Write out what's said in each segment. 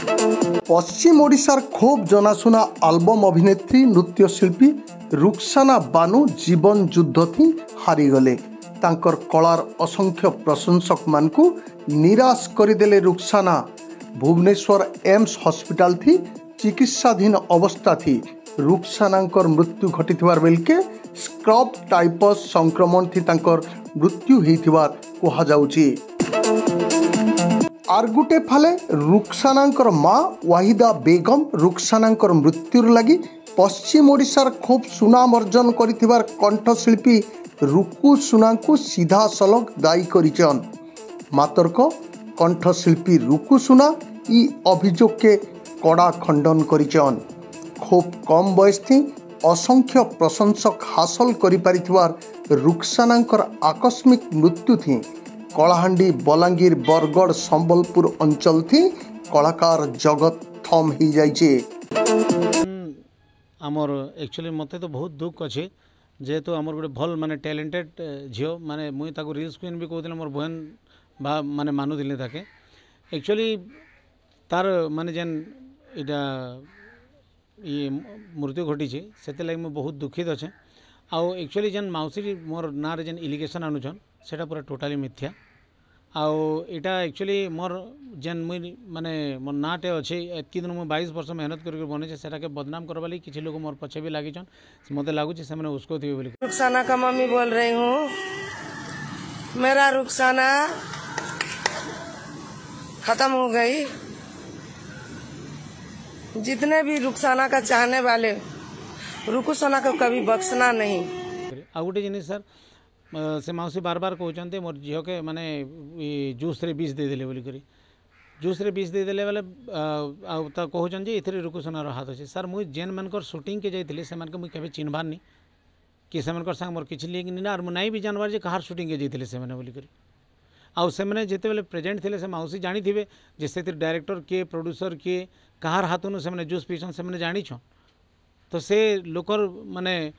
पश्चिम ओडिशार खूब जनाशुना आल्बम अभिनेत्री नृत्यशिल्पी रुक्साना बानु जीवन युद्ध थी हारीगले। तांकर कलार असंख्य प्रशंसक मानकु निराश करदेले रुक्साना। भुवनेश्वर एम्स हॉस्पिटल थी चिकित्साधीन अवस्था थी रुक्सानांकर मृत्यु घटिथिबार बेलके स्क्रब टाइपस संक्रमण थी तांकर मृत्यु हेइथिबार कहा जाउची। आरगुटे फाले रुक्सानांकर माँ वाहिदा बेगम रुक्सानांकर मृत्युर लगी पश्चिम ओडिशार खूब सुनाम अर्जन करिथिबार कंठशिल्पी रुकु सुना को सीधा सलग दायी करिचन। मातर्क कंठशिल्पी रुकु सुना ई अभियोग के कड़ा खंडन करिचन। खूब कम बयस थी असंख्य प्रशंसक हासिल करि पारिथिबार रुक्सानांकर आकस्मिक मृत्यु थी कलाहांडी बलांगीर बरगढ़ संबलपुर अंचल थी कलाकार जगत थम ही जाइए। आमर एक्चुअली मते तो बहुत दुख अच्छे जेहेतु आमर गोटे भल माने टैलेंटेड झील माने मुई ताको रील्स क्वीन भी कहते मोर बहन बा माने मानुले ताके एक्चुअली तार माने जेन इटा ये मृत्यु घटी से लगे मुझे बहुत दुखित अच्छे। आउ एक्चुअली जेन मौसी मोर ना जेन इलिगेशन आणुछन सेटा पूरा टोटाली मिथ्या। आउ इटा एक्चुअली मोर जेन मुई माने मोर नाटे अच्छे एतकी दिन मुझे 22 वर्ष मेहनत करके बने सेटा के बदनाम करवा लगी किसी लोग मोर पछे भी लागिछन मते लागुची से मैंने उसको थी बोली। रुक्साना का मम्मी बोल रही हूँ। मेरा रुक्साना खत्म हो गई। जितने भी रुक्साना का चाहने वाले रुकुसाना को कभी बख्शना नहीं। आ गोटे जिन सर से मौसी बार बार कहते मोर झील के माने जूस रे बीज देदेले बोलिक जूस रे बीज देदेले बेले कहते जे इथे रुकुसानार हाथ अच्छे। सर मुझे जेन मानकर शूटिंग के जाइए से मुझे केवे चिन्हबार नहीं कि से संग मोर किसी लिंक नहीं और नहीं भी जानवर जे कहार शूटिंग के जाइए से बोलिक आउ से जिते बेले प्रेजेंट थे से मौसी जानी थे जे से डायरेक्टर किए प्रोड्यूसर किए कहार हाथों से जूस पीछन से जानीछन तो से लोकर माने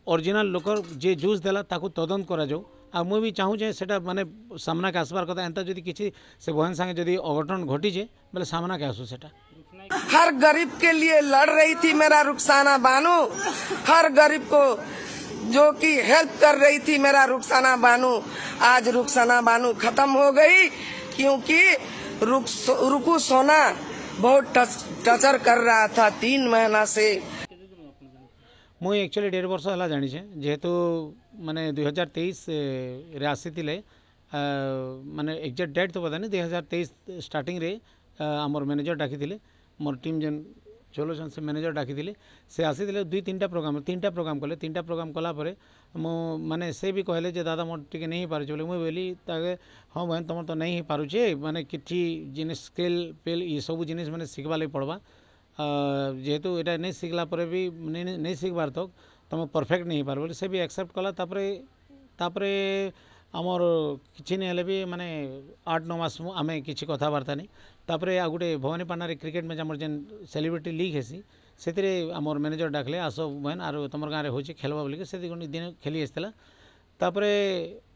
ओरिजिनल लोकर जे जूस देला ताकू तदंत करा जाऊ। आ मुझे भी चाहूँ सेटा माने सामना के आसबार कथा एंता जदि किसी से बहन संगे जदि अघटन घटी जे बोले सामना के आसू सेटा। हर गरीब के लिए लड़ रही थी मेरा रुक्साना बानू। हर गरीब को जो कि हेल्प कर रही थी मेरा रुक्साना बानू। आज रुक्साना बानू खत्म हो गई क्योंकि रुकू सोना बहुत टचर कर रहा था 3 महीना से। मुई एक्चुअली 1.5 वर्ष है जानी जेहेतु माने 2023 रे आसी माने एग्जैक्ट डेट तो पता नहीं 2023 स्टार्टिंग रे आमर मैनेजर डाकी मोर टीम जेन चलोन से मैनेजर डाकी से आसी 2-3टा प्रोग्राम 3टा प्रोग्राम कले 3टा प्रोग्राम कला परे मो माने से भी कहले जे दादा मोर टिके नहीं पारुचे बोले मुई बोली ताके हाँ बहन तुम तो नहीं पारुचे माने किछि जिनिस स्केल पेल ये सब जिनिस माने शिखवा लगे पड़वा जेहेतु यहाँ नहीं शिखला भी नहीं शिखबार तक तुम परफेक्ट नहीं पार बोले से भी एक्सेप्ट कला तापरे आमर किसी नहीं हेले भी माने 8-9 मास आम किसी कथबार्ता नहीं तापरे आ गोटे भवानी पाटना क्रिकेट मैच आम जेन सेलिब्रिटी लीग हेसी से आमर मैनेजर डाकले आस बहन आर तुम गाँव में हो खेलवा बोलिक से दिन खेली आसला तापरे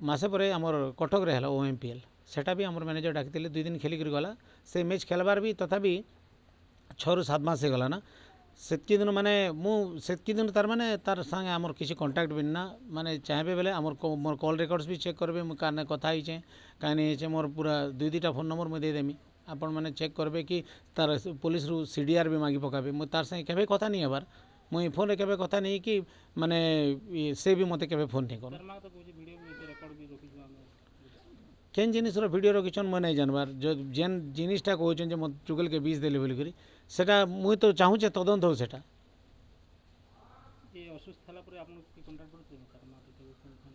मासे पर आमर कटक रे हला OMPL सेटा भी आमर मैनेजर डाकी 2 दिन खेलिक गला से मैच खेलबार भी तथापि 6-7 मास हो गला ना सेतकी दिन माने सेतकी दिन तार माने तार संगे आमर किसी कांटेक्ट भी ना माने चाहे बेले आमर मोर कॉल रिकॉर्ड्स भी चेक करबे मुझे काने कथा हिचे कहीं नहीं मोर पूरा 2-2टा फोन नंबर मुझे देदेमी आपण मैंने चेक करबे कि तार पुलिस रु CDR भी मांगी पकाबे मुझे तार संगे केबे कथा नहीं हबार मुई फोन रे केबे कथा नहीं कि माने से भी मते केबे फोन नहीं कर केन जिनिस वीडियो रखिछन मैं नहीं जानबार जो जेन जिनिसटा कहछन जे मत चुगल के बीज देले बोली सेटा मुई तो चाहूँ तदंत हो सेटा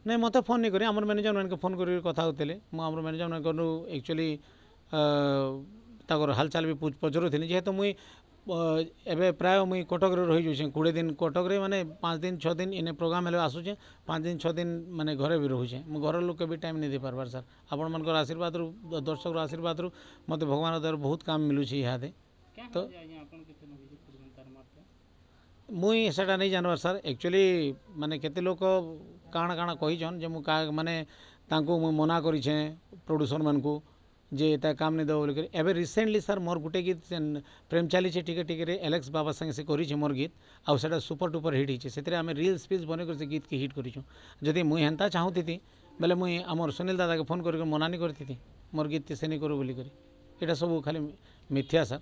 नहीं मत फोन नहीं करी आमर मैनेजर मैंने फोन कर कथा होते मुझे मैनेजर मैंने एक्चुअली हालचाल भी पचरुली जेहेतु मुई एबे प्राय मुई कटक रही जाऊँ 20 दिन कटक रे माने 5 दिन 6 दिन इन्हें प्रोग्राम हेल्ले आसूचे 5 दिन 6 दिन माने घरे भी रोचे मो घर लोक भी टाइम नहीं दे पार्बार सर आपण मन आशीर्वाद दर्शक आशीर्वाद मत भगवान द्वारा बहुत काम मिलूँ इहादे तो मुई सेटा नहीं जानवर सर एक्चुअली माने केते लोक काण काण कहीछन जे मु माने तांको मु मना करिछे प्रोड्यूसर मान को जे ता काम नहीं दब बोलिक एवं रिसेंटली सर मोर गुटे गीत प्रेम चली टिके टिके एलेक्स बाबा संगे से करी मोर गीत आउ से सुपर टुपर हिट होती से आम रिल्स फिल्स बन कर गीत की हिट करूँ जदि मुई हेन्ता चाहूती बेले मुई आमर सुनील दादा के फोन कर मना नहीं करती मोर गीत से नहीं करूँ बोलिक यहाँ सब खाली मिथ्या सर